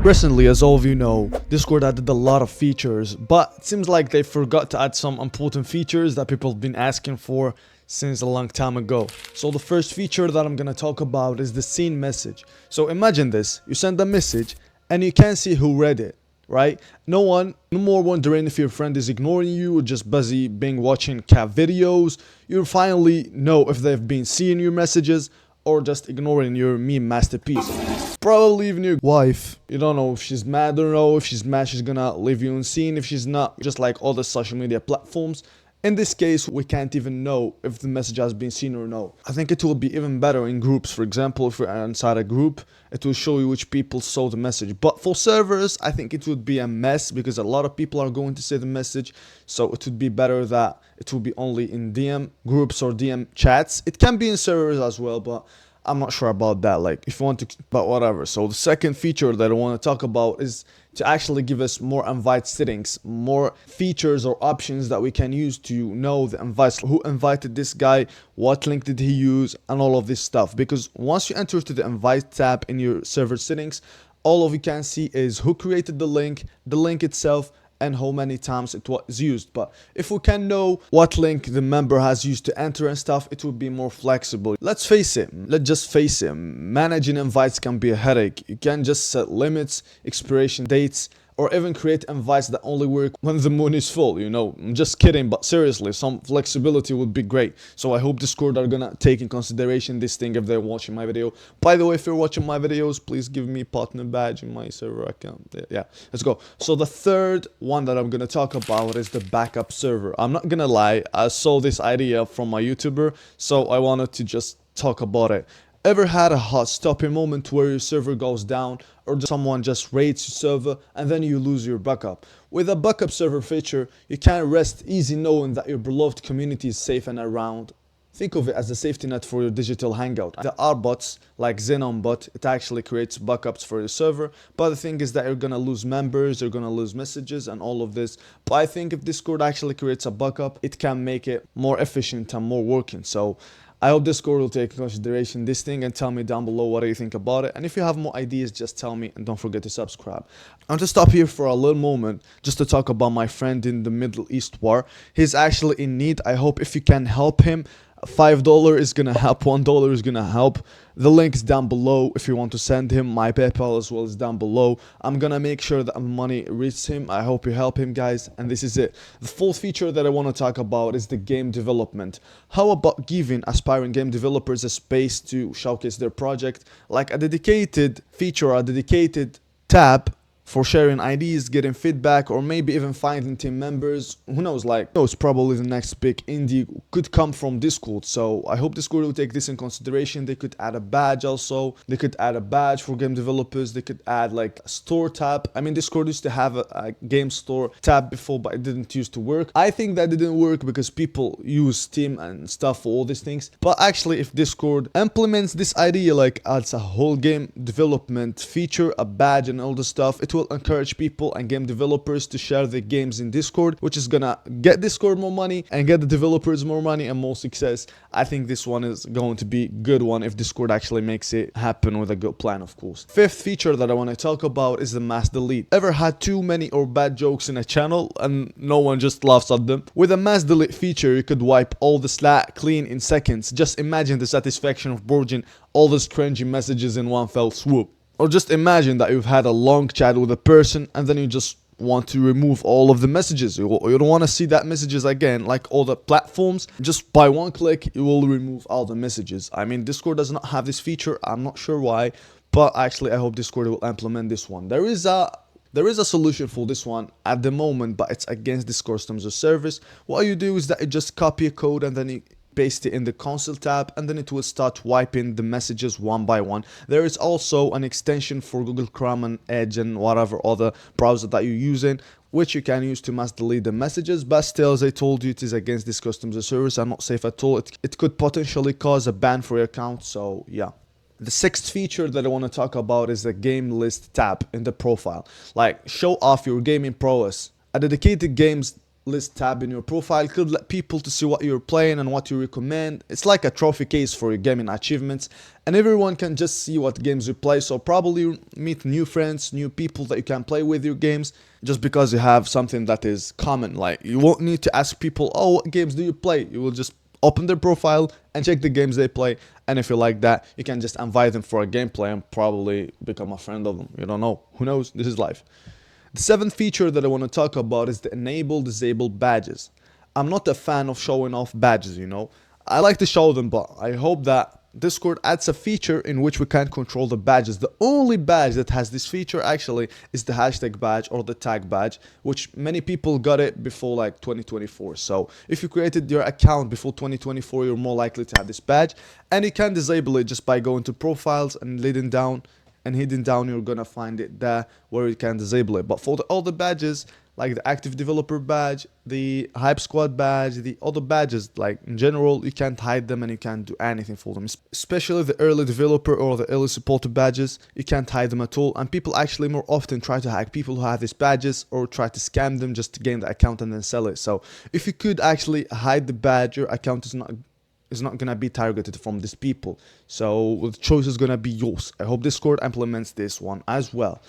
Recently, as all of you know, Discord added a lot of features, but it seems like they forgot to add some important features that people have been asking for since a long time ago. So the first feature that I'm gonna talk about is the seen message. So imagine this, you send a message and you can't see who read it, right? No more wondering if your friend is ignoring you or just busy being watching cat videos. You finally know if they've been seeing your messages or just ignoring your meme masterpiece. Probably even your wife. You don't know if she's mad or no. If she's mad, she's gonna leave you unseen. If she's not, just like all the social media platforms. In this case, we can't even know if the message has been seen or no. I think it will be even better in groups. For example, if you're inside a group, it will show you which people saw the message. But for servers, I think it would be a mess because a lot of people are going to see the message. So it would be better that it will be only in DM groups or DM chats. It can be in servers as well, but I'm not sure about that, like if you want to, but whatever. So the second feature that I want to talk about is to actually give us more invite settings, more features or options that we can use to know the invites, who invited this guy, what link did he use, and all of this stuff. Because once you enter to the invite tab in your server settings, all of you can see is who created the link itself, and how many times it was used. But if we can know what link the member has used to enter and stuff, it would be more flexible. Let's just face it, managing invites can be a headache. You can just set limits, expiration dates, or even create invites that only work when the moon is full, you know. I'm just kidding, but seriously, some flexibility would be great. So I hope Discord are gonna take in consideration this thing if they're watching my video. By the way, if you're watching my videos, please give me partner badge in my server account. Yeah, let's go. So the third one that I'm gonna talk about is the backup server. I'm not gonna lie, I saw this idea from my YouTuber, so I wanted to just talk about it. Ever had a hot stopping moment where your server goes down or someone just raids your server and then you lose your backup? With a backup server feature, you can rest easy knowing that your beloved community is safe and around. Think of it as a safety net for your digital hangout. There are bots like XenonBot, it actually creates backups for your server, but the thing is that you're gonna lose members, you're gonna lose messages and all of this. But I think if Discord actually creates a backup, it can make it more efficient and more working. So I hope Discord will take into consideration this thing and tell me down below what do you think about it. And if you have more ideas, just tell me and don't forget to subscribe. I'm to stop here for a little moment just to talk about my friend in the Middle East war. He's actually in need. I hope if you can help him, $5 is gonna help, $1 is gonna help. The link is down below if you want to send him. My PayPal as well is down below. I'm gonna make sure that the money reaches him. I hope you help him, guys, and this is it. The fourth feature that I want to talk about is the game development. How about giving aspiring game developers a space to showcase their project, like a dedicated feature, a dedicated tab for sharing ideas, getting feedback, or maybe even finding team members. Who knows, like, it's probably the next big indie could come from Discord. So I hope Discord will take this in consideration. They could add a badge also. They could add a badge for game developers. They could add like a store tab. I mean, Discord used to have a game store tab before, but it didn't used to work. I think that didn't work because people use Steam and stuff for all these things. But actually, if Discord implements this idea, like adds a whole game development feature, a badge and all the stuff, it will encourage people and game developers to share their games in Discord, which is gonna get Discord more money and get the developers more money and more success. I think this one is going to be a good one if Discord actually makes it happen with a good plan, of course. Fifth feature that I want to talk about is the mass delete. Ever had too many or bad jokes in a channel and no one just laughs at them? With a mass delete feature, you could wipe all the slack clean in seconds. Just imagine the satisfaction of purging all those cringy messages in one fell swoop. Or just imagine that you've had a long chat with a person and then you just want to remove all of the messages. You don't want to see that messages again, like all the platforms. Just by one click, you will remove all the messages. I mean, Discord does not have this feature. I'm not sure why, but actually I hope Discord will implement this one. There is a solution for this one at the moment, but it's against Discord's terms of service. What you do is that you just copy a code and then you paste it in the console tab and then it will start wiping the messages one by one. There is also an extension for Google Chrome and Edge and whatever other browser that you're using, which you can use to mass delete the messages, but still, as I told you, it is against this customer service and not safe at all. It could potentially cause a ban for your account, so yeah. The sixth feature that I want to talk about is the game list tab in the profile. Like, show off your gaming prowess. A dedicated games list tab in your profile could let people to see what you're playing and what you recommend. It's like a trophy case for your gaming achievements, and everyone can just see what games you play, so probably meet new friends, new people that you can play with your games, just because you have something that is common. Like, you won't need to ask people, oh, what games do you play? You will just open their profile and check the games they play, and if you like that, you can just invite them for a gameplay and probably become a friend of them. You don't know, who knows, this is life. The seventh feature that I want to talk about is the enable disable badges. I'm not a fan of showing off badges, you know. I like to show them, but I hope that Discord adds a feature in which we can control the badges. The only badge that has this feature actually is the hashtag badge or the tag badge, which many people got it before like 2024. So if you created your account before 2024, you're more likely to have this badge, and you can disable it just by going to profiles and leading down and hidden down. You're gonna find it there where you can disable it. But for the other badges, like the active developer badge, the hype squad badge, the other badges, like in general, you can't hide them and you can't do anything for them. Especially the early developer or the early supporter badges, you can't hide them at all, and people actually more often try to hack people who have these badges or try to scam them just to gain the account and then sell it. So if you could actually hide the badge, your account is not gonna be targeted from these people. So the choice is gonna be yours. I hope Discord implements this one as well.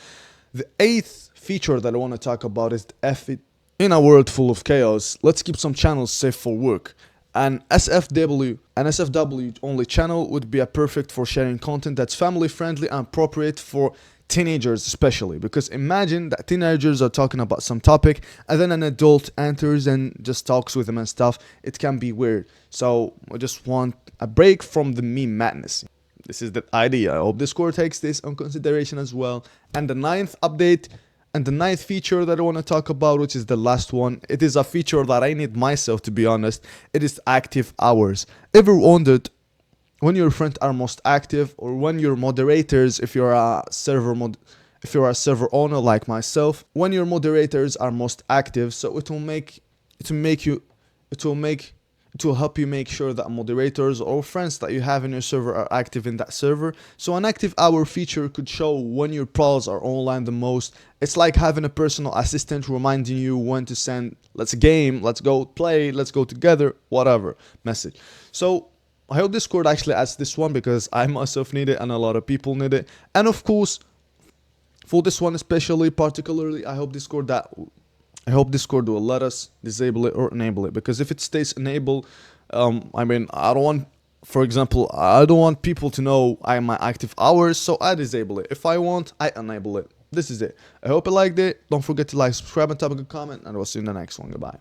The eighth feature that I want to talk about is the F. In a world full of chaos, let's keep some channels safe for work. An SFW only channel would be a perfect for sharing content that's family friendly and appropriate for teenagers especially, because imagine that teenagers are talking about some topic and then an adult enters and just talks with them and stuff. It can be weird. So I just want a break from the meme madness. This is the idea. I hope Discord takes this on consideration as well. And the ninth update and the ninth feature that I want to talk about, which is the last one, it is a feature that I need myself, to be honest. It is active hours. Ever wondered when your friends are most active, or when your moderators, if you're a server owner like myself, when your moderators are most active? So it will help you make sure that moderators or friends that you have in your server are active in that server. So an active hour feature could show when your pals are online the most. It's like having a personal assistant reminding you when to send let's game, let's go play, let's go together, whatever message. So I hope Discord actually adds this one, because I myself need it and a lot of people need it. And of course, for this one particularly, I hope Discord will let us disable it or enable it, because if it stays enabled, I mean, I don't want, for example, I don't want people to know my active hours, so I disable it. If I want, I enable it. This is it. I hope you liked it. Don't forget to like, subscribe, and type a good comment, and I'll see you in the next one. Goodbye.